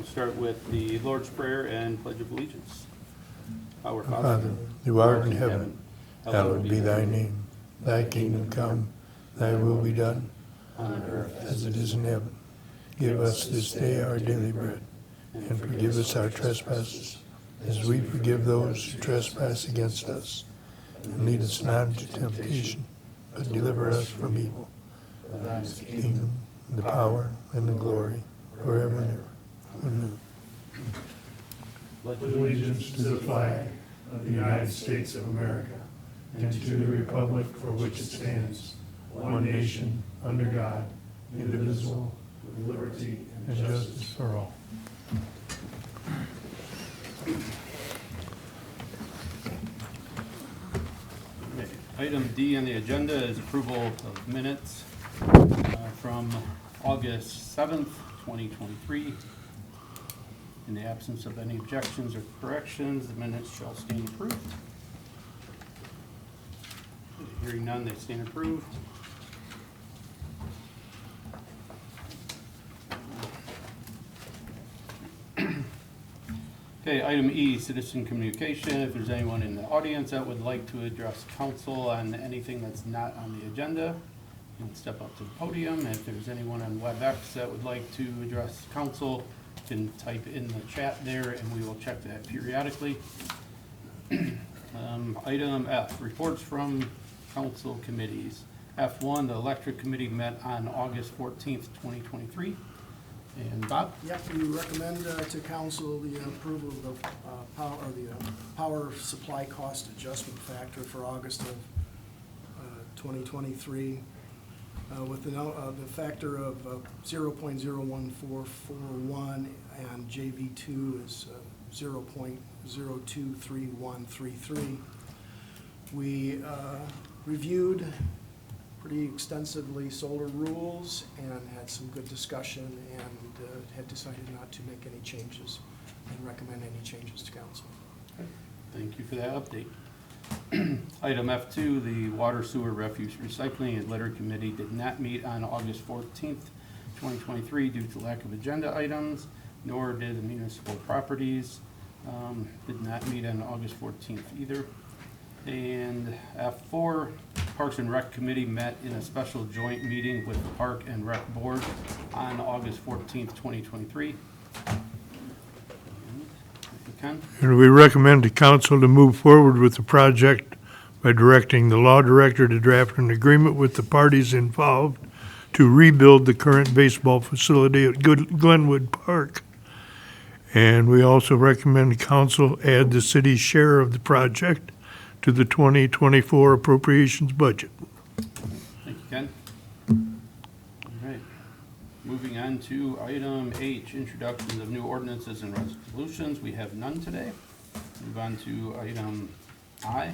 start with the Lord's Prayer and Pledge of Allegiance. Our Father, who art in heaven, hallowed be thy name. Thy kingdom come, thy will be done, on earth as it is in heaven. Give us this day our daily bread, and forgive us our trespasses, as we forgive those who trespass against us. And lead us not into temptation, but deliver us from evil. For thine is the kingdom, the power, and the glory, forever and ever. Amen. Pledge allegiance to the flag of the United States of America and to the republic for which it stands, one nation, under God, indivisible, with liberty and justice for all. Okay. Item D on the agenda is approval of minutes from August 7th, 2023. In the absence of any objections or corrections, the minutes shall stand approved. Hearing none, they stand approved. Okay, item E, citizen communication. If there's anyone in the audience that would like to address council on anything that's not on the agenda, you can step up to the podium. And if there's anyone on WebEx that would like to address council, you can type in the chat there and we will check that periodically. Item F, reports from council committees. F1, the electric committee met on August 14th, 2023. And Bob? Yep, we recommend to council the approval of the power supply cost adjustment factor for August of 2023 with the factor of 0.01441 and JV2 is 0.023133. We reviewed pretty extensively solar rules and had some good discussion and had decided not to make any changes and recommend any changes to council. Thank you for that update. Item F2, the Water, Sewer, Refuse, Recycling, and Litter Committee did not meet on August 14th, 2023 due to lack of agenda items, nor did the Municipal Properties did not meet on August 14th either. And F4, Parks and Rec Committee met in a special joint meeting with the Park and Rec Board on August 14th, 2023. Ken? And we recommend to council to move forward with the project by directing the law director to draft an agreement with the parties involved to rebuild the current baseball facility at Glenwood Park. And we also recommend council add the city's share of the project to the 2024 appropriations budget. Thank you, Ken. All right. Moving on to item H, introductions of new ordinances and resolutions. We have none today. Move on to item I,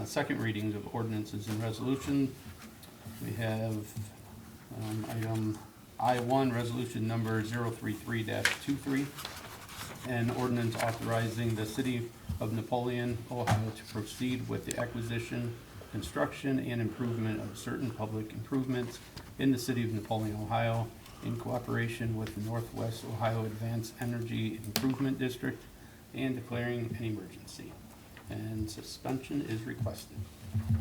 second readings of ordinances and resolutions. We have item I1, resolution number 033-23, an ordinance authorizing the city of Napoleon, Ohio to proceed with the acquisition, construction, and improvement of certain public improvements in the city of Napoleon, Ohio, in cooperation with the Northwest Ohio Advanced Energy Improvement District, and declaring an emergency. And suspension is requested. Can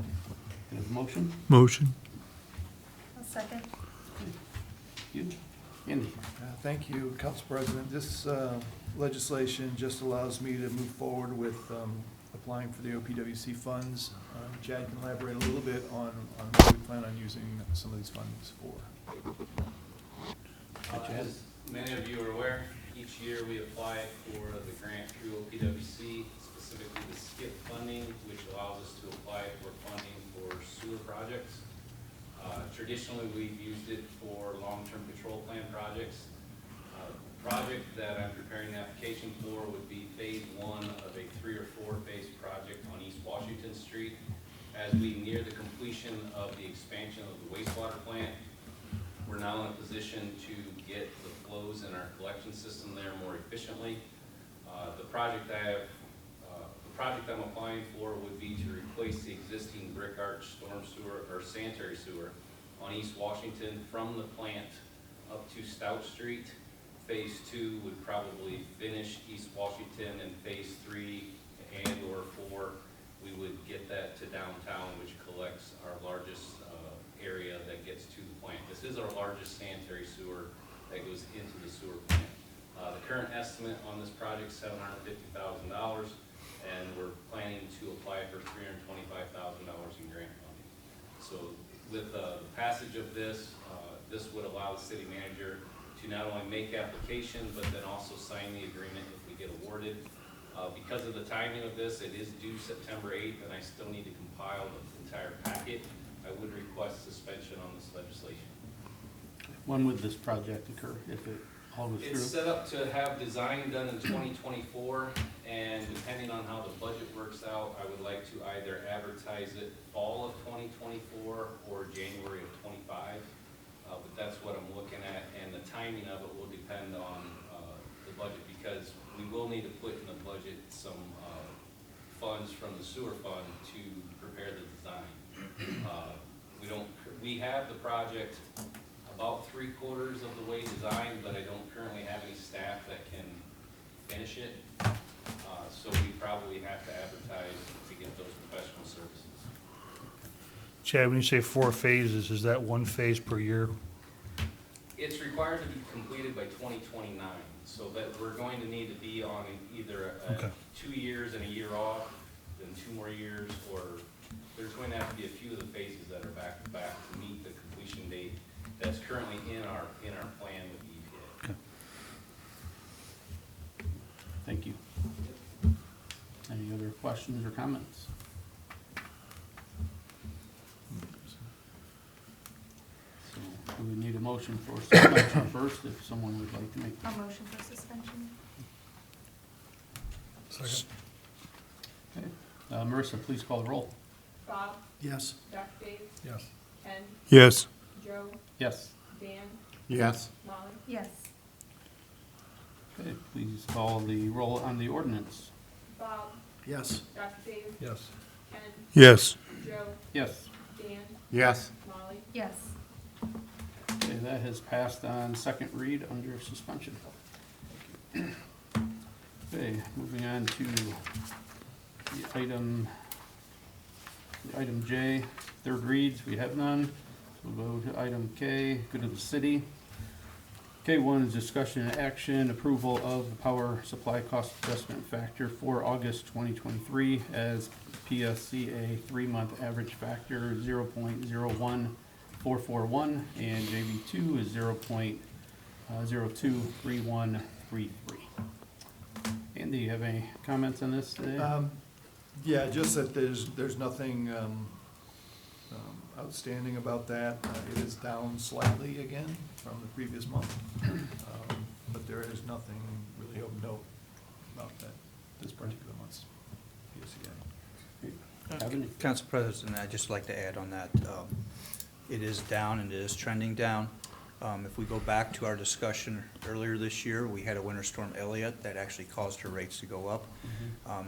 I have a motion? Motion. I'll second. You? Andy? Thank you, Council President. This legislation just allows me to move forward with applying for the OPWC funds. Chad can elaborate a little bit on what we plan on using some of these funds for. As many of you are aware, each year we apply for the grant through OPWC, specifically the SKIP funding, which allows us to apply for funding for sewer projects. Traditionally, we've used it for long-term control plan projects. The project that I'm preparing the application for would be phase 1 of a 3 or 4 phase project on East Washington Street. As we near the completion of the expansion of the wastewater plant, we're now in a position to get the flows in our collection system there more efficiently. The project I'm applying for would be to replace the existing brick arch storm sewer or sanitary sewer on East Washington from the plant up to Stout Street Phase 2 would probably finish East Washington, and Phase 3 and/or 4, we would get that to downtown, which collects our largest area that gets to the plant. This is our largest sanitary sewer that goes into the sewer plant. The current estimate on this project is $750,000, and we're planning to apply for $325,000 in grant funding. So with the passage of this, this would allow the city manager to not only make application, but then also sign the agreement if we get awarded. Because of the timing of this, it is due September 8th, and I still need to compile the entire packet. I would request suspension on this legislation. When would this project occur, if it all goes It's through? set up to have design done in 2024, and depending on how the budget works out, I would like to either advertise it fall of 2024 or January of 25. But that's what I'm looking at, and the timing of it will depend on the budget, because we will need to put in the budget some funds from the sewer fund to prepare the design. We have the project about 3/4 of the way designed, but I don't currently have any staff that can finish it. So we probably have to advertise to get those professional services. Chad, when you say 4 phases, is that 1 phase per year? It's required to be completed by 2029, so that we're going to need to be on either Okay. 2 years and a year off, then 2 more years, or there's going to have to be a few of the phases that are back to back to meet the completion date that's currently in our plan with EPA. Okay. Thank you. Any other questions or comments? So we would need a motion for suspension first, if someone would like to make. A motion for suspension. Second. Okay. Marissa, please call the roll. Bob, Yes. Dr. Dave, Yes. Ken, Yes. Joe, Yes. Dan, Yes. Molly. Yes. Okay, please call the roll on the ordinance. Bob, Yes. Dr. Dave, Yes. Ken, Yes. Joe, Yes. Dan, Yes. Molly. Yes. Okay, that has passed on second read under suspension. Okay, moving on to the item J, third reads, we have none. So we'll go to item K, good of the city. K1 is discussion and action, approval of the power supply cost adjustment factor for August 2023 as PSCA 3-month average factor 0.01441 and JV2 is 0.023133. Andy, you have any comments on this today? Yeah, just that there's nothing outstanding about that. It is down slightly again from the previous month, but there is nothing really of note about that, this particular month's PSCI. Kevin? Council President, I'd just like to add on that, it is down and it is trending down. If we go back to our discussion earlier this year, we had a winter storm Elliott that actually caused her rates to go up.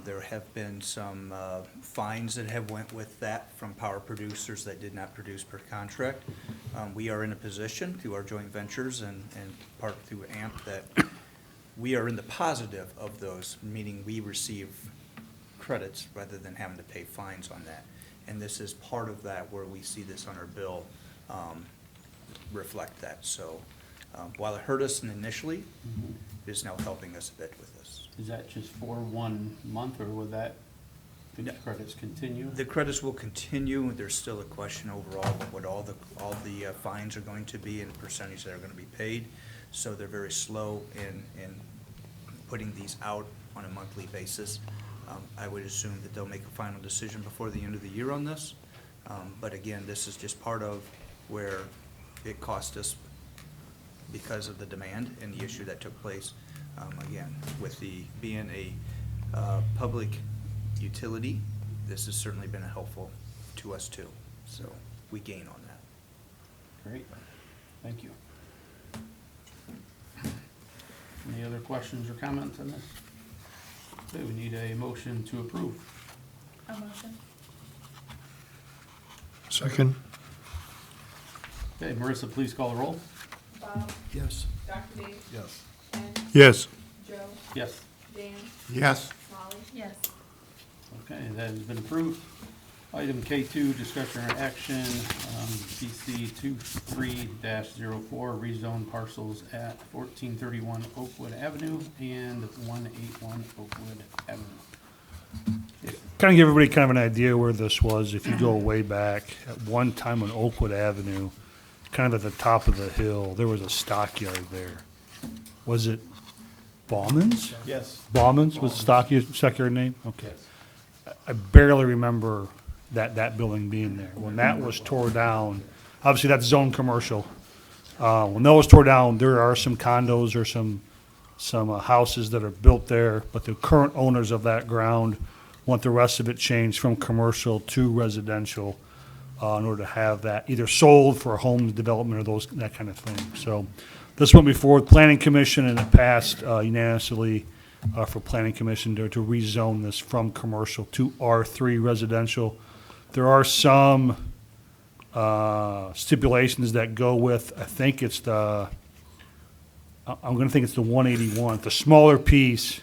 There have been some fines that have went with that from power producers that did not produce per contract. We are in a position through our joint ventures and part through AMP that we are in the positive of those, meaning we receive credits rather than having to pay fines on that. And this is part of that where we see this on our bill reflect that. So while it hurt us initially, it is now helping us a bit with this. Is that just for 1 month, or would that, the credits continue? The credits will continue. There's still a question overall of what all the fines are going to be and the percentage that are going to be paid. So they're very slow in putting these out on a monthly basis. I would assume that they'll make a final decision before the end of the year on this. But again, this is just part of where it cost us because of the demand and the issue that took place. Again, with being a public utility, this has certainly been helpful to us too. So we gain on that. Great, thank you. Any other questions or comments on this? Okay, we need a motion to approve. A motion. Second. Okay, Marissa, please call the roll. Bob, Yes. Dr. Dave, Yes. Yes. Joe, Yes. Dan, Yes. Molly. Yes. Okay, that has been approved. Item K2, discussion or action, PC 23-04, rezone parcels at 1431 Oakwood Avenue and 181 Oakwood Avenue. Jason. Kind of give everybody kind of an idea where this was. If you go way back, at one time on Oakwood Avenue, kind of at the top of the hill, there was a stockyard there. Was it Bauman's? Yes. Bauman's was the stockyard name? Okay. I barely remember that building being there. When that was tore down, obviously that's zone commercial. When that was tore down, there are some condos or some houses that are built there, but the current owners of that ground want the rest of it changed from commercial to residential in order to have that either sold for home development or that kind of thing. So this went before the Planning Commission and it passed unanimously for Planning Commission to rezone this from commercial to R3 residential. There are some stipulations that go with, I think it's I'm going to think it's the 181, the smaller piece,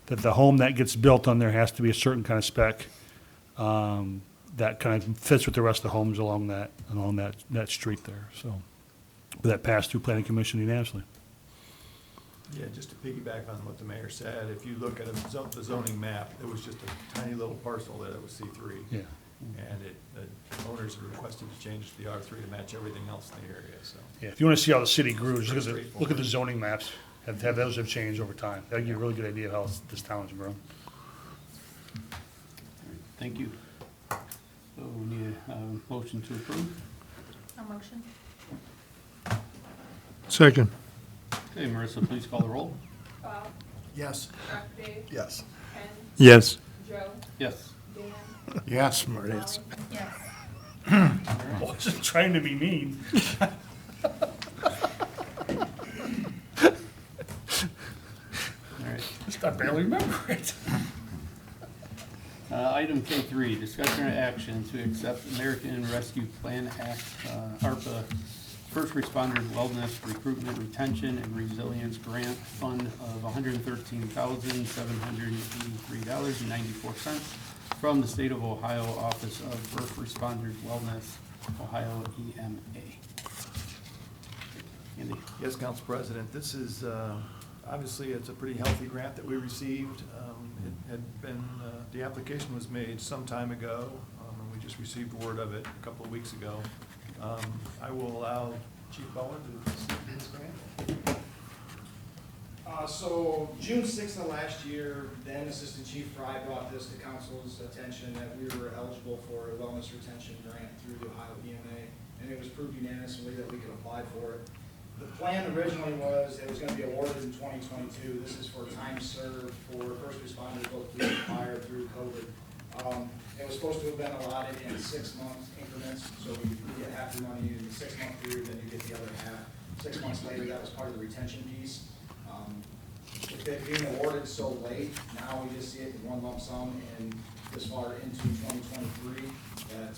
that the home that gets built on there has to be a certain kind of spec that kind of fits with the rest of the homes along that street there. So, but that passed through Planning Commission unanimously. Yeah, just to piggyback on what the mayor said, if you look at the zoning map, it was just a tiny little parcel that it was C3. Yeah. And the owners requested to change to the R3 to match everything else in the area, so. Yeah, if you want to see how the city grew, just Pretty look at the zoning maps. Those have changed over time. That'll give you a really good idea of how this town has grown. All right, thank you. So we need a motion to approve. A motion? Second. Okay, Marissa, please call the roll. Bob, Yes. Dave, Yes. Ken, Yes. Joe, Yes. Dan, Yes, Molly. Marissa. Yes. I wasn't trying to be mean. All right. I barely remember it. Item K3, discussion or action to accept American Rescue Plan Act, ARPA, First Responders Wellness Recruitment Retention and Resilience Grant Fund of $113,783.94 from the State of Ohio Office of First Responders Wellness, Ohio EMA. Andy? Yes, Council President, this is, obviously, it's a pretty healthy grant that we received. It had been, the application was made some time ago, and we just received word of it a couple of weeks ago. I will allow Chief Bowen to speak to this grant. So June 6th of last year, then Assistant Chief Fry brought this to council's attention that we were eligible for a wellness retention grant through the Ohio EMA, and it was proved unanimously that we could apply for it. The plan originally was it was going to be awarded in 2022. This is for time served for first responders, both police and fire, through COVID. It was supposed to have been allotted in 6-month increments, so we get half the money in the 6-month period, then you get the other half 6 months later. That was part of the retention piece. With it being awarded so late, now we just see it in one lump sum and this far into 2023. That, as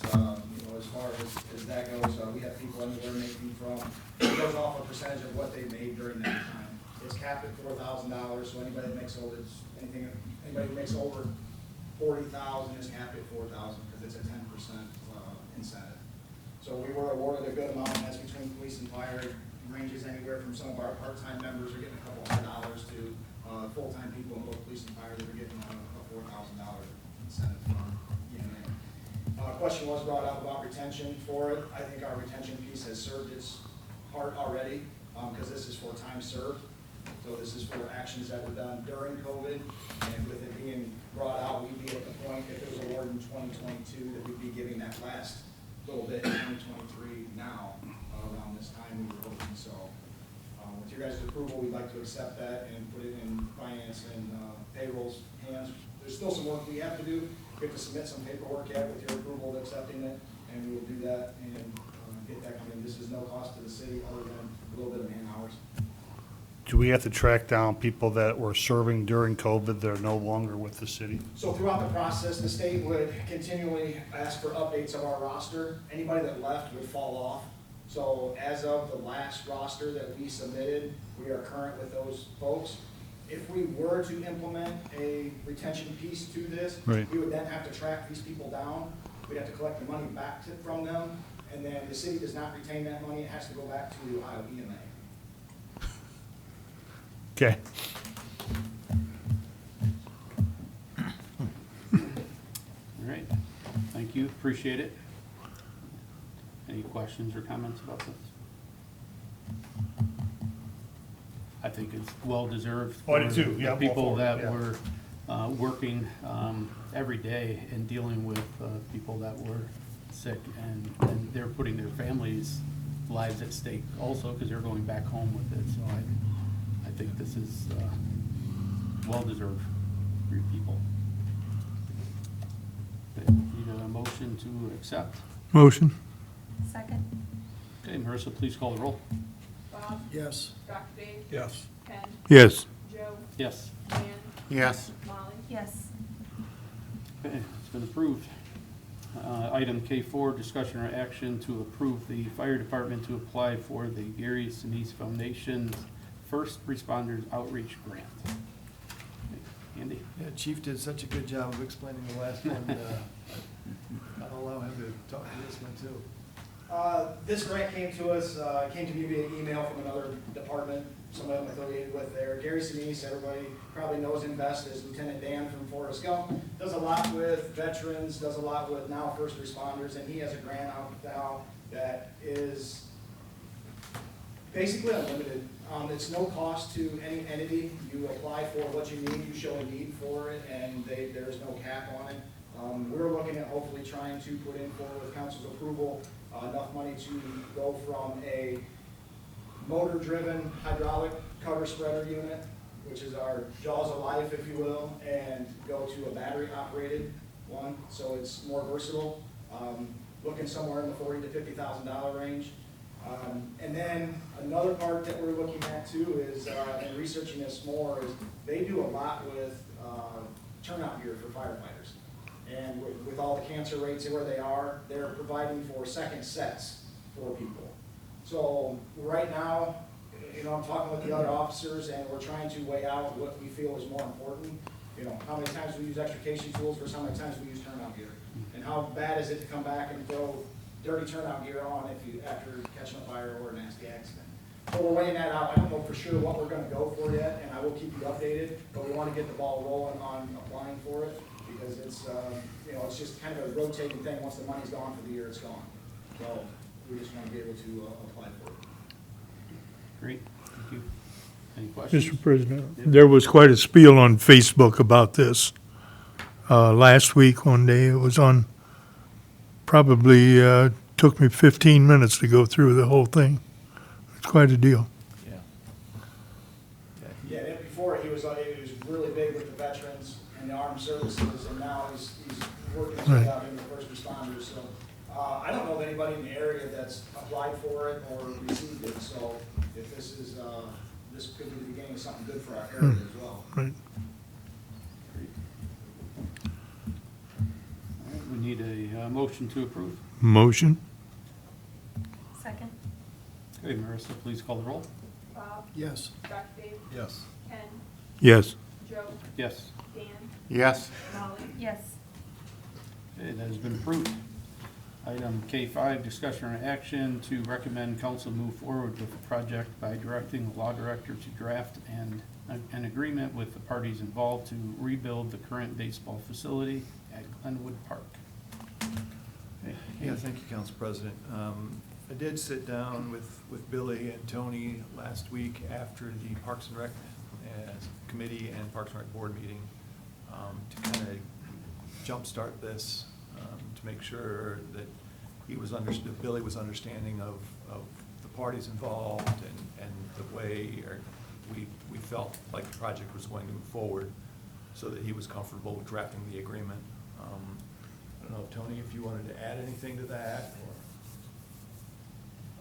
far as that goes, we have people anywhere making from, it goes off a percentage of what they made during that time. It's capped at $4,000, so anybody that makes over, anybody who makes over 40,000 is capped at 4,000 because it's a 10% incentive. So we were awarded a good amount, and that's between police and fire. It ranges anywhere from some of our part-time members are getting a couple $100s to full-time people in both police and fire that are getting a $4,000 incentive from EMA. Question was brought up about retention for it. I think our retention piece has served its part already because this is for time served. So this is for actions that were done during COVID, and with it being brought out, we'd be at the point, if it was awarded in 2022, that we'd be giving that last little bit in 2023 now, around this time we were hoping. So with your guys' approval, we'd like to accept that and put it in finance and payroll's hands. There's still some work we have to do. We have to submit some paperwork yet with your approval of accepting it, and we will do that and get that coming. This is no cost to the city other than a little bit of man hours. Do we have to track down people that were serving during COVID that are no longer with the city? So throughout the process, the state would continually ask for updates of our roster. Anybody that left would fall off. So as of the last roster that we submitted, we are current with those folks. If we were to implement a retention piece to this, Right. we would then have to track these people down. We'd have to collect the money back from them, and then the city does not retain that money. It has to go back to the Ohio EMA. Okay. All right, thank you, appreciate it. Any questions or comments about this? I think it's well-deserved. Oh, I do for too. Yeah, the I'm all people for it, that yeah. were working every day and dealing with people that were sick, and they're putting their families' lives at stake also, because they're going back home with it. So I think this is well-deserved for your people. Okay, need a motion to accept. Motion? Second? Okay, Marissa, please call the roll. Bob, Yes. Dr. Dave, Yes. Ken, Yes. Joe, Yes. Dan, Yes. Molly. Yes. Okay, it's been approved. Item K4, discussion or action to approve the fire department to apply for the Gary Sinise Foundation's First Responders Outreach Grant. Okay, Andy? Yeah, Chief did such a good job of explaining the last one. I'll allow him to talk to this one too. This grant came to us, came to me via email from another department, somebody I'm affiliated with there. Gary Sinise, everybody probably knows him best as Lieutenant Dan from Forrest Gump. Does a lot with veterans, does a lot with now first responders, and he has a grant out now that is basically unlimited. It's no cost to any entity. You apply for what you need, you show a need for it, and there's no cap on it. We're looking at hopefully trying to put in forward with council's approval enough money to go from a motor-driven hydraulic cover spreader unit, which is our jaws of life, if you will, and go to a battery-operated one, so it's more versatile. Looking somewhere in the $40,000 to $50,000 range. And then another part that we're looking at too is, and researching this more, is they do a lot with turnout gear for firefighters. And with all the cancer rates where they are, they're providing for second sets for people. So right now, you know, I'm talking with the other officers, and we're trying to weigh out what we feel is more important. You know, how many times we use extrication tools versus how many times we use turnout gear. And how bad is it to come back and throw dirty turnout gear on after catching a fire or a nasty accident. So we're weighing that out. I don't know for sure what we're gonna go for yet, and I will keep you updated, but we wanna get the ball rolling on applying for it, because it's, you know, it's just kind of a rotating thing. Once the money's gone for the year, it's gone. So we just wanna be able to apply for it. Great, thank you. Any questions? Mr. President, there was quite a spiel on Facebook about this. Last week, one day, it was on, probably took me 15 minutes to go through the whole thing. It's quite a deal. Yeah. Yeah, and before he was really big with the veterans and the armed services, and now he's working his way out into first responders. So I don't know of anybody in the area that's applied for it or received it. So if this is this could be the beginning of something good for our area as well. Right. All right, we need a motion to approve. Motion? Second? Okay, Marissa, please call the roll. Bob, Yes. Dr. Dave, Yes. Ken, Yes. Joe, Yes. Dan, Yes. Molly. Yes. Okay, that has been approved. Item K5, discussion or action to recommend council move forward with the project by directing the law director to draft an agreement with the parties involved to rebuild the current baseball facility at Glenwood Park. Okay, Yeah, thank you, Council President. I did sit down with Billy and Tony last week after the Parks and Rec Committee and Parks and Rec Board meeting to kind of jumpstart this, to make sure that Billy was understanding of the parties involved and the way we felt like the project was going to move forward, so that he was comfortable with drafting the agreement. I don't know, Tony, if you wanted to add anything to that, or?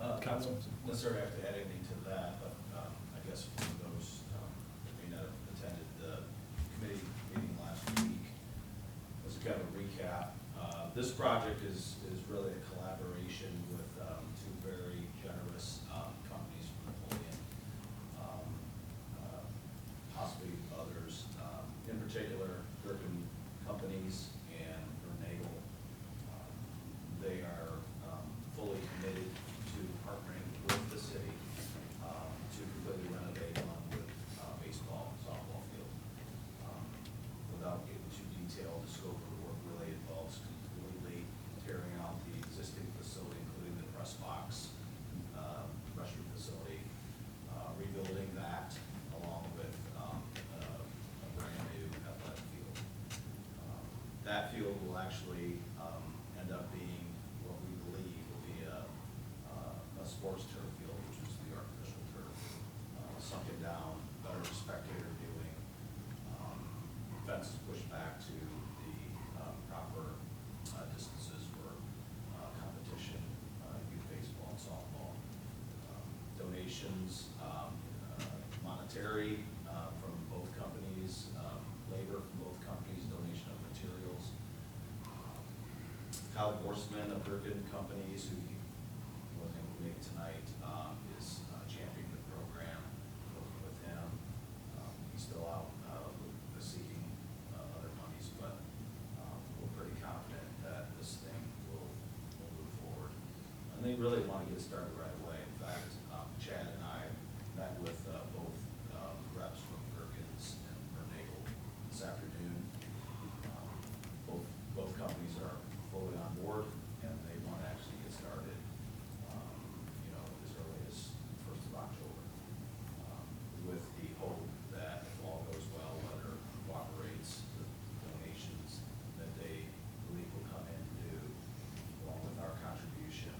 I don't necessarily have to add anything to that, but I guess for those that may not have attended the committee meeting last week, as a kind of a recap, this project is really a collaboration with two very particular, Durkin Companies and Nagel, they are fully committed to partnering with the city to completely renovate along with baseball and softball field. Without getting too detailed, the scope of the work really involves completely tearing out the existing facility, including the press box, restroom facility, rebuilding that along with a brand new athletic field. That field will actually end up being what we believe will be a sports turf field, which is the artificial turf, sunken down, better spectator viewing, fences pushed back to the proper distances for competition, youth baseball and softball. Donations, monetary from both companies, labor from both companies, donation of materials. Kyle Borsman of Durkin Companies, who wasn't able to make it tonight, is championing the program, working with him. He's still out seeking other monies, but we're pretty confident that this thing will move forward. And they really want to get started right away. In fact, Chad and I met with both reps from Perkins and Nagel this afternoon. Both companies are fully on board, and they want to actually get started, as early as 1st of October, with the hope that if all goes well, weather cooperates, the donations that they believe will come in and do, along with our contribution,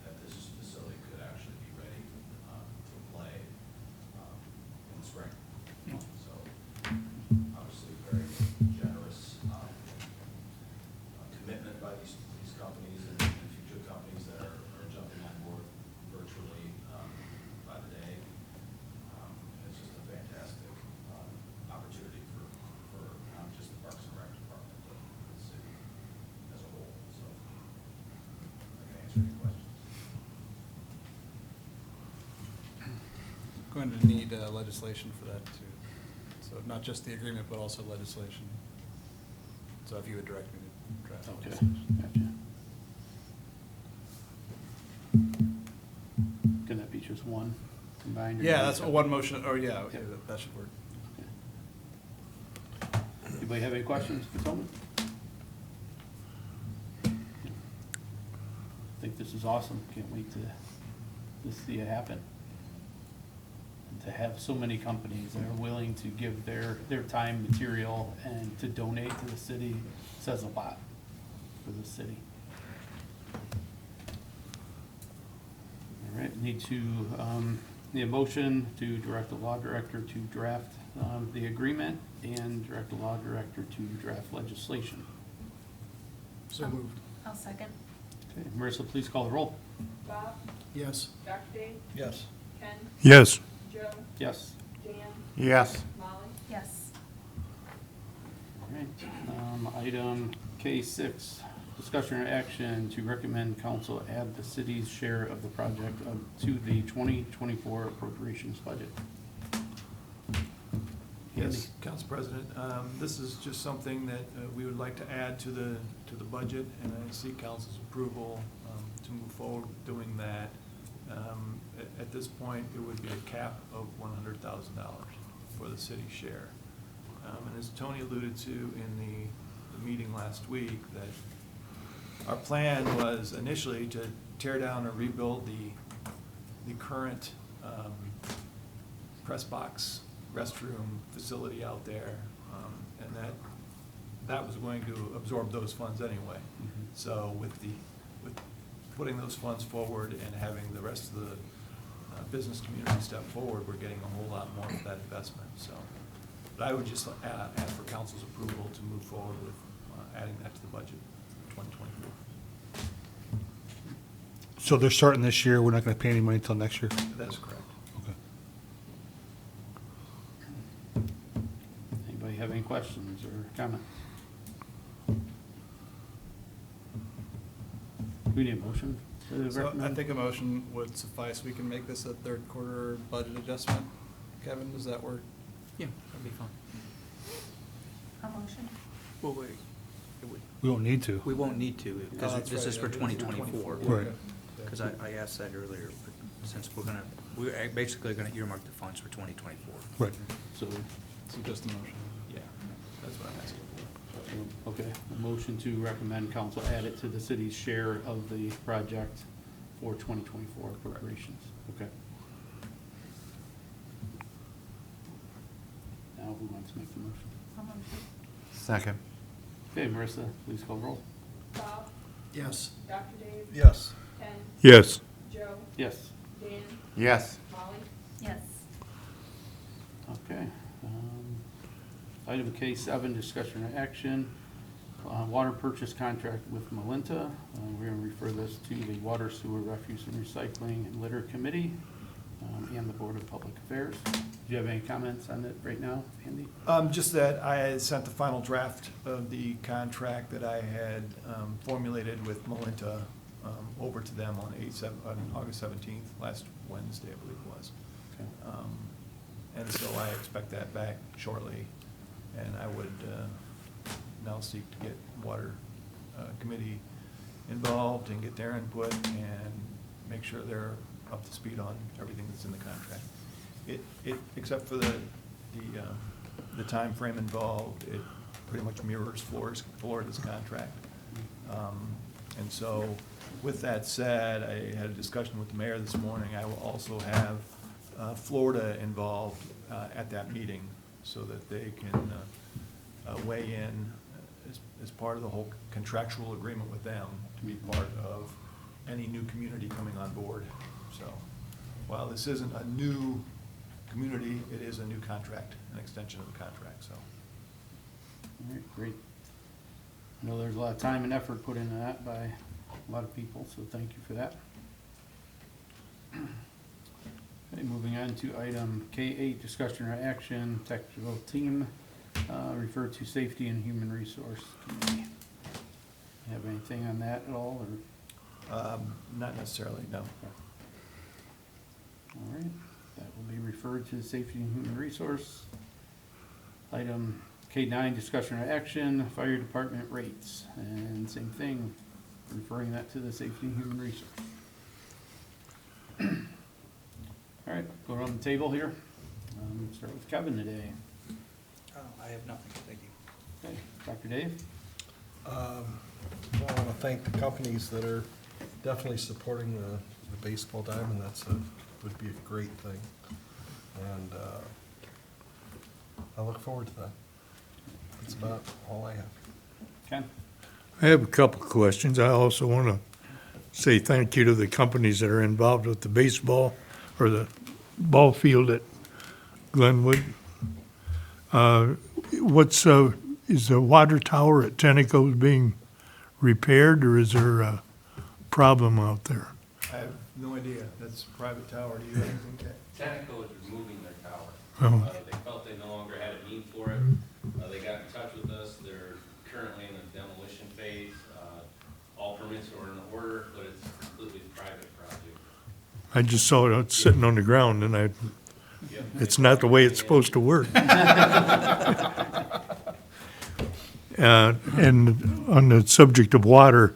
that this facility could actually be ready to play in the spring. So, obviously, very generous commitment by these companies and future companies that are jumping on board virtually by the day. It's just a fantastic opportunity for not just the Parks and Rec department, but for the city as a whole. So, I can answer any questions. Going to need legislation for that too. So not just the agreement, but also legislation. So if you would direct me to draft Okay, legislation. gotcha. Can that be just one combined? or Yeah, do you that's have- one motion, or yeah, okay, Yep. that should work. Okay. Anybody have any questions for Tony? I think this is awesome. Can't wait to see it happen. And to have so many companies that are willing to give their time, material, and to donate to the city says a lot for the city. All right, need a motion to direct the law director to draft the agreement and direct the law director to draft legislation. So moved. I'll second. Okay, Marissa, please call the roll. Bob, Yes. Dr. Dave, Yes. Ken, Yes. Joe, Yes. Dan, Yes. Molly. Yes. All right, item K6, discussion or action to recommend council add the city's share of the project to the 2024 appropriations budget. Yes, Council President, this is just something that we would like to add to the budget, and I seek council's approval to move forward with doing that. At this point, it would be a cap of $100,000 for the city's share. And as Tony alluded to in the meeting last week, that our plan was initially to tear down or rebuild the current press box restroom facility out there, and that was going to absorb those funds anyway. So with putting those funds forward and having the rest of the business community step forward, we're getting a whole lot more of that investment. So, but I would just ask for council's approval to move forward with adding that to the budget for 2024. So they're starting this year, we're not gonna pay any money until next year? That is correct. Okay. Anybody have any questions or comments? We need a motion to So I recommend? think a motion would suffice. We can make this a third quarter budget adjustment. Kevin, does that work? Yeah, that'd be fine. A motion? Well, wait, it would- We don't need to. we won't need to, because that's this is right, for yeah, it's 2024. Right. Because I asked that earlier, but since we're basically gonna earmark the funds for 2024. Right. So, So just a motion. Yeah, that's what I'm asking for. okay, a motion to recommend council add it to the city's share of the project for 2024 appropriations. Okay. Now, who wants to make the motion? A motion? Second. Okay, Marissa, please call roll. Bob, Yes. Dr. Dave, Yes. Ken, Yes. Joe, Yes. Dan, Yes. Molly. Yes. Okay. Item K7, discussion or action, water purchase contract with Melinta. We're going to refer this to the Water, Sewer, Refuse, and Recycling and Litter Committee and the Board of Public Affairs. Do you have any comments on it right now, Andy? Just that I had sent the final draft of the contract that I had formulated with Melinta over to them on August 17th, last Wednesday, I believe it was. Okay. And so I expect that back shortly, and I would now seek to get Water Committee involved and get their input and make sure they're up to speed on everything that's in the contract. Except for the timeframe involved, it pretty much mirrors Florida's contract. And so, with that said, I had a discussion with the mayor this morning. I will also have Florida involved at that meeting so that they can weigh in as part of the whole contractual agreement with them to be part of any new community coming on board. So, while this isn't a new community, it is a new contract, an extension of the contract, so. All right, great. I know there's a lot of time and effort put into that by a lot of people, so thank you for that. Okay, moving on to item K8, discussion or action, technical team, refer to Safety and Human Resource Committee. Have anything on that at all, or? Not necessarily, no. All right, that will be referred to Safety and Human Resource. Item K9, discussion or action, Fire Department rates, and same thing, referring that to the Safety and Human Resource. All right, go around the table here. Start with Kevin today. I have nothing, thank you. Okay, Dr. Dave? Well, I want to thank the companies that are definitely supporting the baseball diamond. Would be a great thing. And I look forward to that. That's about all I have. Ken? I have a couple of questions. I also want to say thank you to the companies that are involved with the baseball or the ball field at Glenwood. Is the water tower at Tenneco being repaired, or is there a problem out there? I have no idea. That's a private tower. Do you have anything, Ted? Tenneco is removing their tower. Oh. They felt they no longer had a need for it. They got in touch with us. They're currently in the demolition phase. All permits are in order, but it's a completely private project. I just saw it sitting on the ground, and Yep. it's not the way it's supposed to work. And on the subject of water,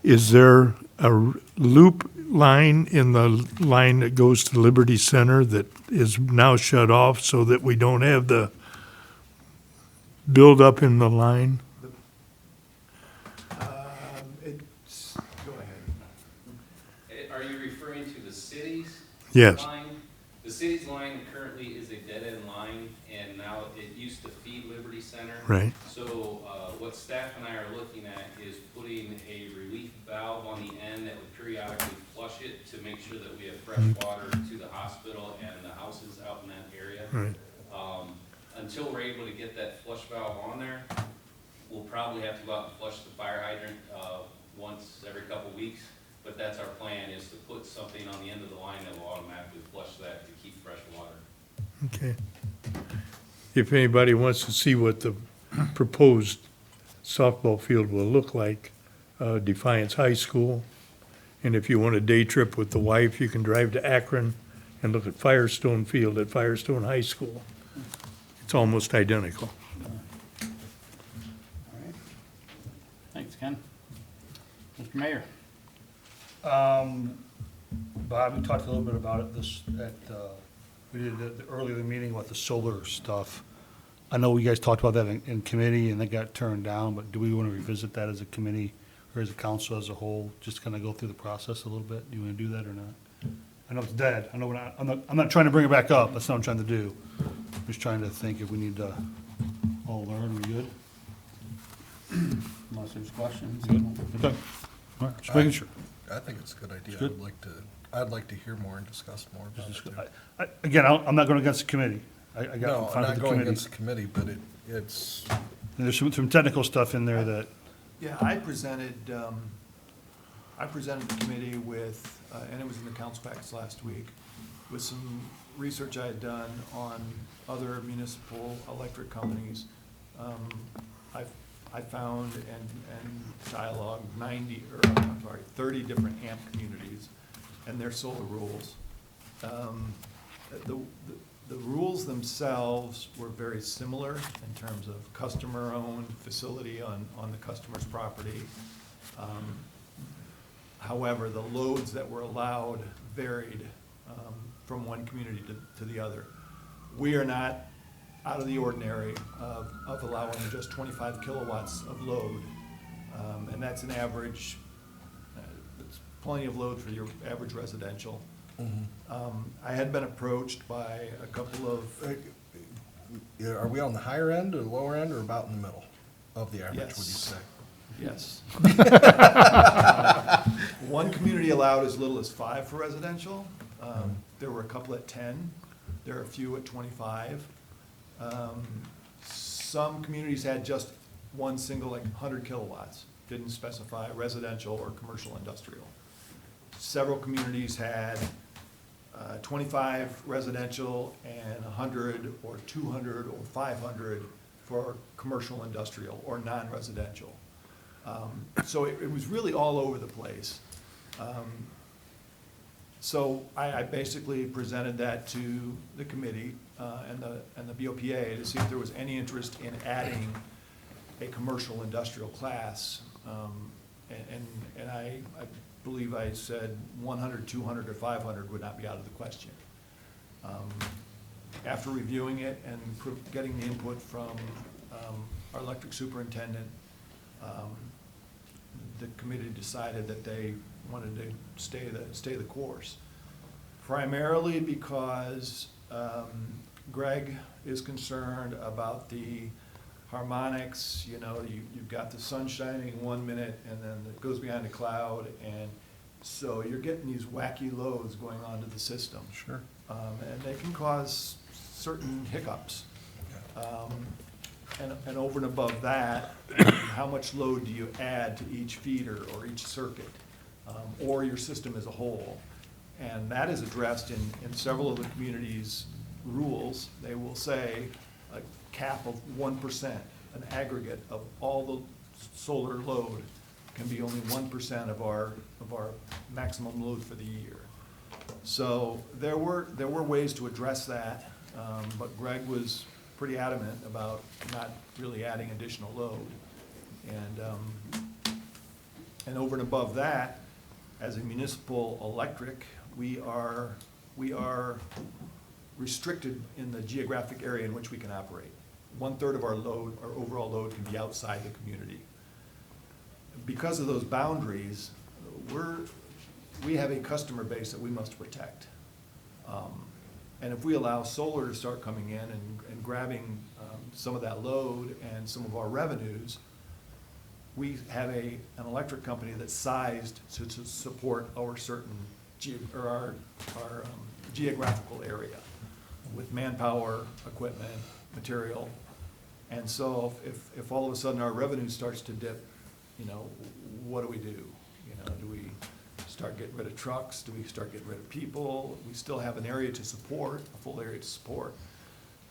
is there a loop line in the line that goes to Liberty Center that is now shut off so that we don't have the buildup in the line? Go ahead. Are you referring to the city's Yes. line? The city's line currently is a dead-end line, and now it used to feed Liberty Center. Right. So what staff and I are looking at is putting a relief valve on the end that would periodically flush it to make sure that we have fresh water to the hospital and the houses out in that area. Right. Until we're able to get that flush valve on there, we'll probably have to go out and flush the fire hydrant once every couple weeks. But that's our plan, is to put something on the end of the line that will automatically flush that to keep fresh water. Okay. If anybody wants to see what the proposed softball field will look like, Defiance High School. And if you want a day trip with the wife, you can drive to Akron and look at Firestone Field at Firestone High School. It's almost identical. Mayor. Bob, we talked a little bit about it we did the earlier meeting with the solar stuff. I know you guys talked about that in committee and it got turned down, but do we want to revisit that as a committee or as a council as a whole? Just kind of go through the process a little bit? Do you want to do that or not? I know it's dead. I know I'm not trying to bring it back up. That's not what I'm trying to do. I'm just trying to think if we need to all learn. We good? Unless there's questions. Good? Okay. All right, just making sure. I think it's a good idea. Good. I'd like to hear more and discuss more about it. too. Again, I'm not going against the committee. No, I'm I'm fine with not the going committee. against the committee, but it's, And there's some technical stuff in there that, Yeah, I presented the committee with, and it was in the council packets last week, with some research I had done on other municipal electric companies. I found and dialogued 30 different AMP communities and their solar rules. The rules themselves were very similar in terms of customer-owned facility on the customer's property. However, the loads that were allowed varied from one community to the other. We are not out of the ordinary of allowing just 25 kilowatts of load. And that's an average, it's plenty of load for your average residential. I had been approached by a couple of, are we on the higher end or the lower end or about in the middle of the average, would you Yes. say? yes. One community allowed as little as 5 for residential. There were a couple at 10. There are a few at 25. Some communities had just one single, like 100 kilowatts, didn't specify residential or commercial industrial. Several communities had 25 residential and 100 or 200 or 500 for commercial industrial or non-residential. So it was really all over the place. So I basically presented that to the committee and the BOPA to see if there was any interest in adding a commercial industrial class. And I believe I said 100, 200, or 500 would not be out of the question. After reviewing it and getting the input from our electric superintendent, the committee decided that they wanted to stay the course. Primarily because Greg is concerned about the harmonics. You know, you've got the sun shining 1 minute and then it goes behind a cloud, and so you're getting these wacky loads going onto the system. Sure. And they can cause certain hiccups. And over and above that, how much load do you add to each feeder or each circuit, or your system as a whole? And that is addressed in several of the communities' rules. They will say a cap of 1%, an aggregate of all the solar load can be only 1% of our maximum load for the year. So there were ways to address that, but Greg was pretty adamant about not really adding additional load. And over and above that, as a municipal electric, we are restricted in the geographic area in which we can operate. 1/3 of our load, our overall load, can be outside the community. Because of those boundaries, we have a customer base that we must protect. And if we allow solar to start coming in and grabbing some of that load and some of our revenues, we have an electric company that's sized to support our certain our geographical area with manpower, equipment, material. And so if all of a sudden our revenue starts to dip, you know, what do we do? You know, do we start getting rid of trucks? Do we start getting rid of people? We still have an area to support, a full area to support.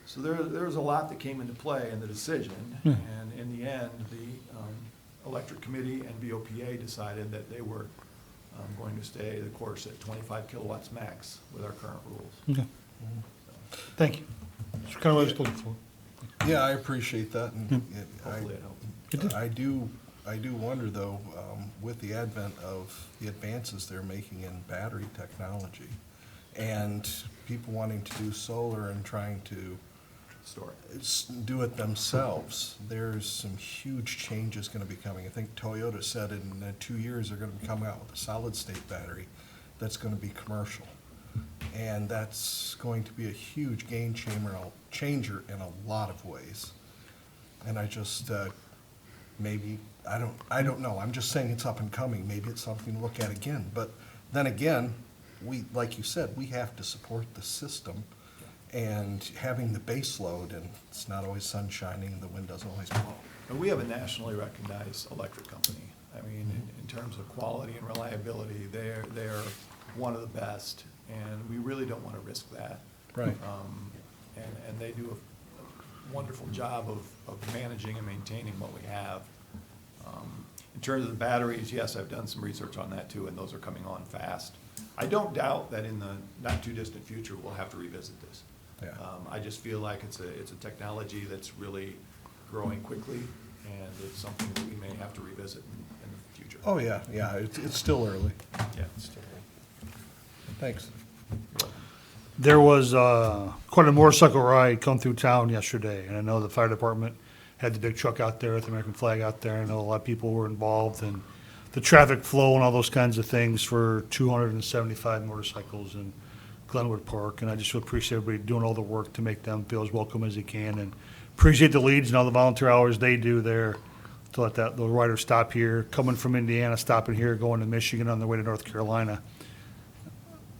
So there's a lot that came into play in the decision. And in the end, the electric committee and BOPA decided that they were going to stay the course at 25 kilowatts max with our current rules. okay. Thank you. That's kind of what I was looking for. Yeah, I appreciate that, and Hopefully it helped. It did. I do I do wonder though, with the advent of the advances they're making in battery technology and people wanting to do solar and trying to Store it. do it themselves, there's some huge changes gonna be coming. I think Toyota said in 2 years, they're gonna be coming out with a solid-state battery that's gonna be commercial. And that's going to be a huge game changer in a lot of ways. And I just, maybe, I don't know, I'm just saying it's up and coming, maybe it's something to look at again. But then again, we, like you said, we have to support the system and having the base load, and it's not always sun shining, the wind doesn't always blow. And we have a nationally recognized electric company. I mean, in terms of quality and reliability, they're one of the best, and we really don't want to risk that. Right. And they do a wonderful job of managing and maintaining what we have. In terms of the batteries, yes, I've done some research on that too, and those are coming on fast. I don't doubt that in the not-too-distant future, we'll have to revisit this. Yeah. I just feel like it's a technology that's really growing quickly, and it's something that we may have to revisit in the future. Oh, yeah, it's still early. Yeah. It's still early. Thanks. There was quite a motorcycle ride come through town yesterday, and I know the fire department had the big truck out there with the American flag out there. I know a lot of people were involved in the traffic flow and all those kinds of things for 275 motorcycles in Glenwood Park, and I just appreciate everybody doing all the work to make them feel as welcome as they can, and appreciate the leads and all the volunteer hours they do there to let the riders stop here, coming from Indiana, stopping here, going to Michigan on their way to North Carolina.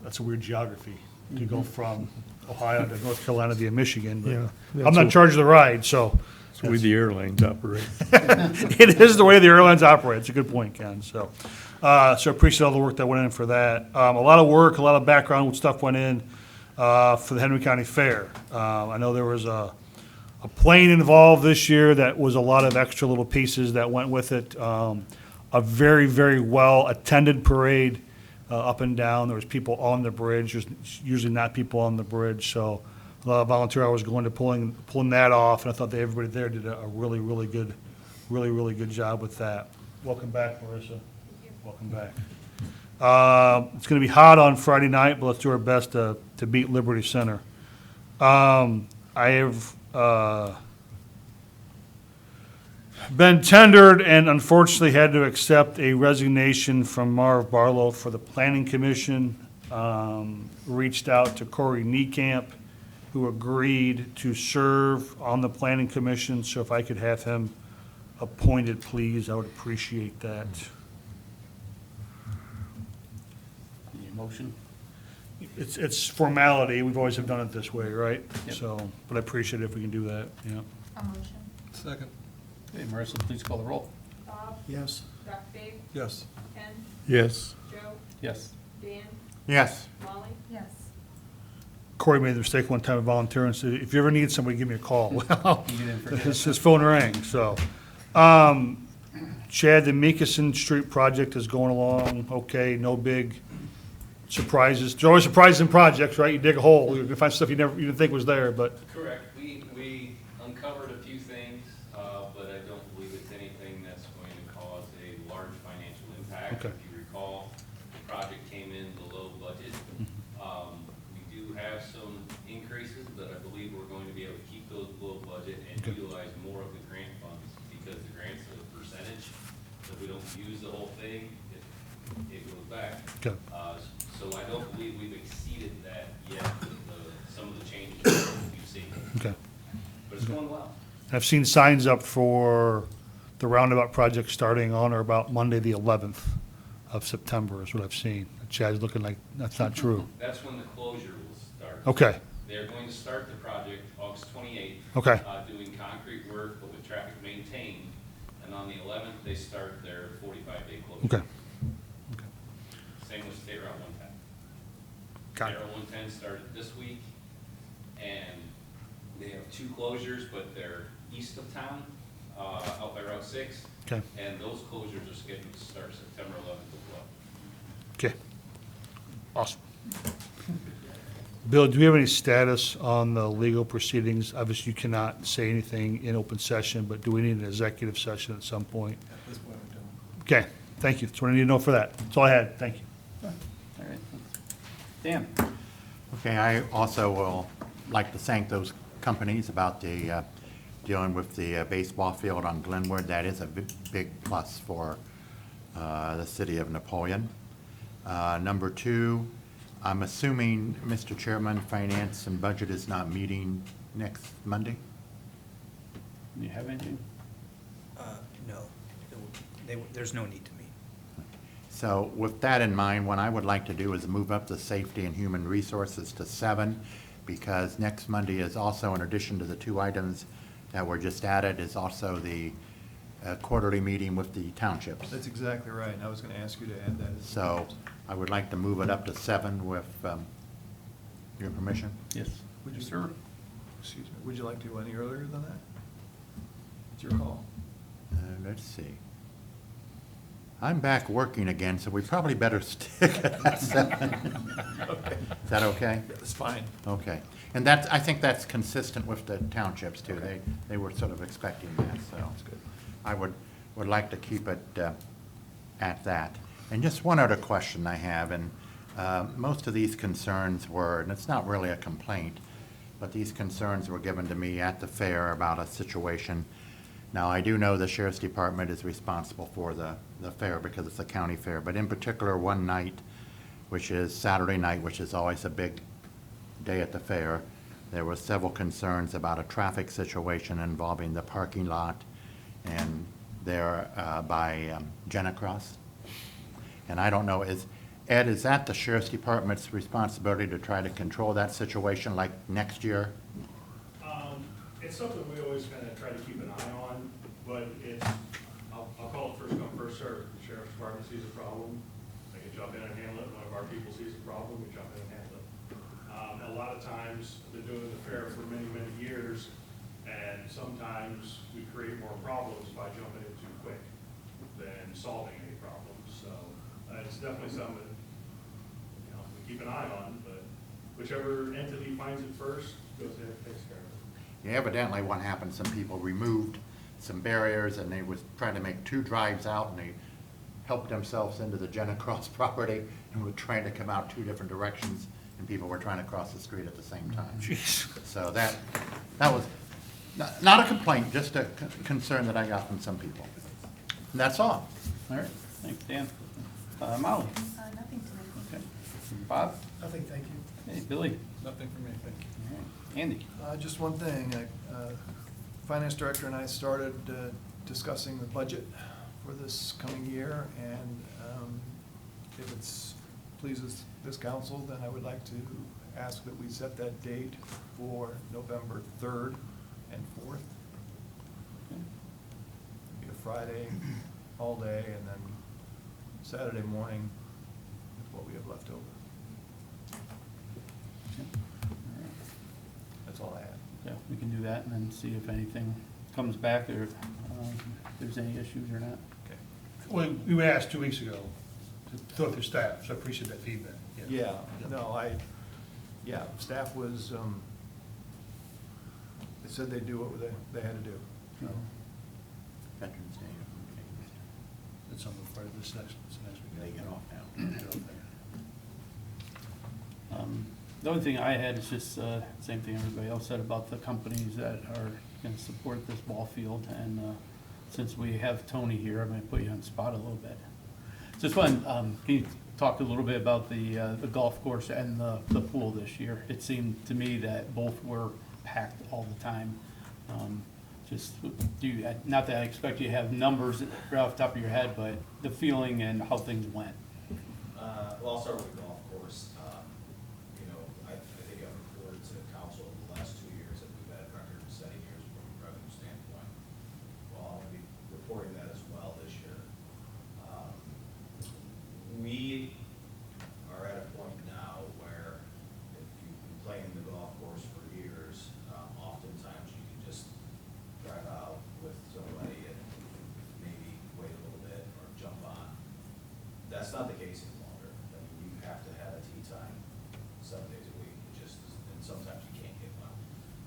That's a weird geography to go from Ohio to North Carolina via Michigan, Yeah, but I'm not in charge of the ride, so. That's the way the airlines operate. It is the way the airlines operate. It's a good point, Ken. So appreciate all the work that went in for that. A lot of work, a lot of background stuff went in for the Henry County Fair. I know there was a plane involved this year that was a lot of extra little pieces that went with it. A very, very well-attended parade up and down. There was people on the bridge. There's usually not people on the bridge, so a lot of volunteer hours going to pulling that off, and I thought that everybody there did a really, really good job with that. Welcome back, Marissa. Welcome back. It's going to be hot on Friday night, but let's do our best to beat Liberty Center. I have been tendered and unfortunately had to accept a resignation from Marv Barlow for the Planning Commission. Reached out to Corey Niekamp, who agreed to serve on the Planning Commission, so if I could have him appointed, please, I would appreciate that. Need a motion? It's formality, we've always have done it this way, right? Yep. So, but I appreciate it if we can do that, yeah. A motion. Second. Okay, Marissa, please call the roll. Bob, Yes. Dave, Yes. Ken, Yes. Joe, Yes. Dan, Yes. Molly. Yes. Corey made the mistake one time of volunteering, and said, if you ever need somebody, give me a call. Well, You didn't forget. his phone rang, so. Chad, the Meekison Street project is going along okay, no big surprises. There's always surprises in projects, right? You dig a hole, you can find stuff you didn't think was there, but, Correct. We uncovered a few things, but I don't believe it's anything that's going to cause a large financial impact. Okay. If you recall, the project came in below budget. We do have some increases, but I believe we're going to be able to keep those below budget and Okay. utilize more of the grant funds, because the grant's a percentage. If we don't use the whole thing, it goes back. okay. So I don't believe we've exceeded that yet with some of the changes we've seen. Okay. But it's going well. I've seen signs up for the roundabout project starting on or about Monday, the 11th of September is what I've seen. Chad's looking like that's not true. That's when the closure will start. Okay, They're going to start the project August 28th. Okay. Doing concrete work, but with traffic maintained. And on the 11th, they start their 45-day closure. okay. Same with State Route 110. Got it. State Route 110 started this week, and they have two closures, but they're east of town, out by Route 6. Okay. And those closures are scheduled to start September 11th as well. Okay. Awesome. Bill, do we have any status on the legal proceedings? Obviously, you cannot say anything in open session, but do we need an executive session at some point? At this point, Okay, thank you. That's what I need to know for that. That's all I had. Thank you. All right. Dan? Okay, I also will like to thank those companies about the, dealing with the baseball field on Glenwood. That is a big plus for the city of Napoleon. Number two, I'm assuming, Mr. Chairman, Finance and Budget is not meeting next Monday? Do you have anything? No, there's no need to meet. So with that in mind, what I would like to do is move up the Safety and Human Resources to 7, because next Monday is also, in addition to the 2 items that were just added, is also the quarterly meeting with the townships. That's exactly right, and I was gonna ask you to add that. as So well. I would like to move it up to 7 with your permission. Yes. Would you, Sir? excuse me, would you like to go any earlier than that? It's your call. Let's see. I'm back working again, so we probably better stick at that 7. Okay. Is that okay? That's fine. Okay. And that's, I think that's consistent with the townships too. They were sort of expecting that, so. That's good. I would like to keep it at that. And just one other question I have, and most of these concerns were, and it's not really a complaint, but these concerns were given to me at the fair about a situation. Now, I do know the Sheriff's Department is responsible for the fair because it's a county fair, but in particular, one night, which is Saturday night, which is always a big day at the fair, there were several concerns about a traffic situation involving the parking lot and there by Jenna Cross. And I don't know, Ed, is that the Sheriff's Department's responsibility to try to control that situation like next year? It's something we always kind of try to keep an eye on, but it's, I'll call it first come, first served. The Sheriff's Department sees a problem, they can jump in and handle it. One of our people sees a problem, we jump in and handle it. A lot of times, I've been doing the fair for many, many years, and sometimes we create more problems by jumping in too quick than solving any problems. So it's definitely something that, we keep an eye on, but whichever entity finds it first goes ahead and takes care of it. Yeah, evidently what happened, some people removed some barriers and they was trying to make 2 drives out and they helped themselves into the Jenna Cross property and were trying to come out 2 different directions and people were trying to cross the street at the same time. Jeez. So that was not a complaint, just a concern that I got from some people. And that's all. All right, thanks, Dan. Molly? Nothing to me. Okay. Bob? Nothing, thank you. Hey, Billy? Nothing for me, thank you. All right. Andy? Just one thing, Finance Director and I started discussing the budget for this coming year, and if it pleases this council, then I would like to ask that we set that date for November 3rd and 4th. Be a Friday all day, and then Saturday morning is what we have left over. That's all I have. Yeah, we can do that and then see if anything comes back or if there's any issues or not. Okay. Well, we were asked 2 weeks ago to go through staff, so I appreciate that feedback. Yeah, no, staff was, they said they'd do what they had to do. No. Veterans Day. It's on the part of this next week. They get off now. The only thing I had is just, same thing everybody else said about the companies that are gonna support this ball field, and, since we have Tony here, I'm gonna put you on the spot a little bit. Just one, can you talk a little bit about the golf course and the pool this year? It seemed to me that both were packed all the time. Just, not that I expect you to have numbers right off the top of your head, but the feeling and how things went. Well, I'll start with the golf course. I think I've reported to council the last 2 years that we've had record-setting years from a revenue standpoint. Well, I'm going to be reporting that as well this year. We are at a point now where if you've been playing the golf course for years, oftentimes you can just drive out with somebody and maybe wait a little bit or jump on. That's not the case any longer. I mean, you have to have a tee time 7 days a week. And sometimes you can't get one.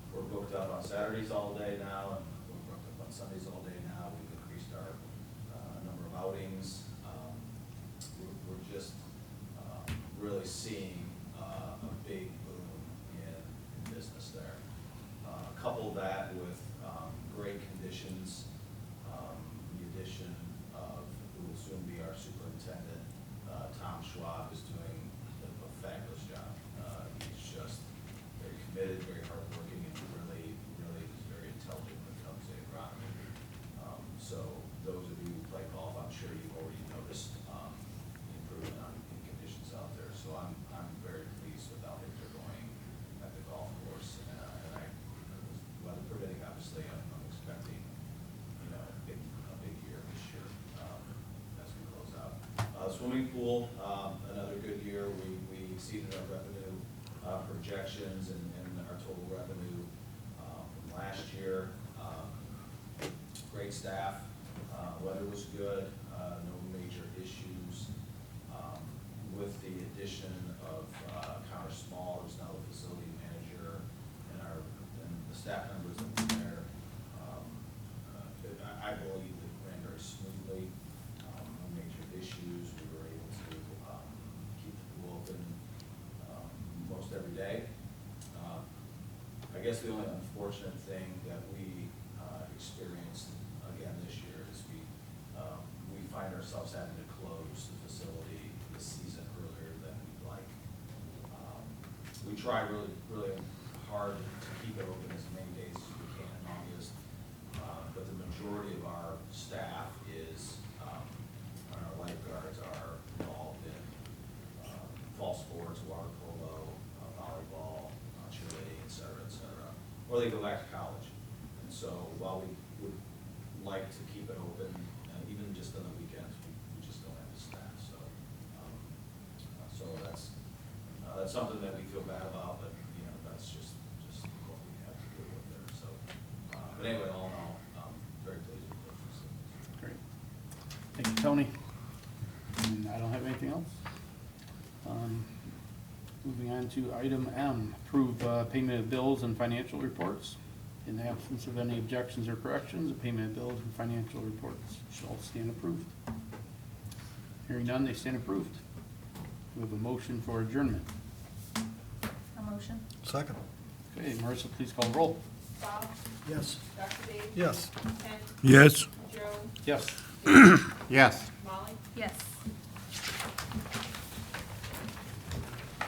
We're booked out on Saturdays all day now, and we're booked up on Sundays all day now. We've increased our number of outings. We're just really seeing a big boom in business there. Couple that with great conditions, the addition of who will soon be our superintendent, Tom Schwab, is doing a fabulous job. He's just very committed, very hardworking, and really is very intelligent when it comes to agronomy. So those of you who play golf, I'm sure you've already noticed the improvement in conditions out there. So I'm very pleased with how things are going at the golf course. And weather permitting, obviously, I'm expecting, a big year this year as we close out. Swimming pool, another good year. We exceeded our revenue projections and our total revenue from last year. Great staff, weather was good, no major issues. With the addition of Connor Small, who's now the facility manager, and the staff members that were there, I believe it ran very smoothly. No major issues. We were able to keep the pool open most every day. I guess the only unfortunate thing that we experienced again this year is we find ourselves having to close the facility this season earlier than we'd like. We try really hard to keep it open as many days as we can in August, but the majority of our staff is, our lifeguards are involved in fall sports, water polo, volleyball, cheerleading, et cetera, or they go back to college. And so while we would like to keep it open, even just on the weekends, we just don't have the staff. So that's something that we feel bad about, but that's just what we have to deal with there. So, but anyway, all in all, very pleased with the facilities. Great. Thank you, Tony. And I don't have anything else. Moving on to item M, approve payment of bills and financial reports. In the absence of any objections or corrections, the payment of bills and financial reports shall stand approved. Hearing none, they stand approved. We have a motion for adjournment. A motion? Second. Okay, Marissa, please call the roll. Bob, Yes. Dr. Dave, Yes. Ken, Yes. Joe, Yes. Dave, Yes. Molly, Yes.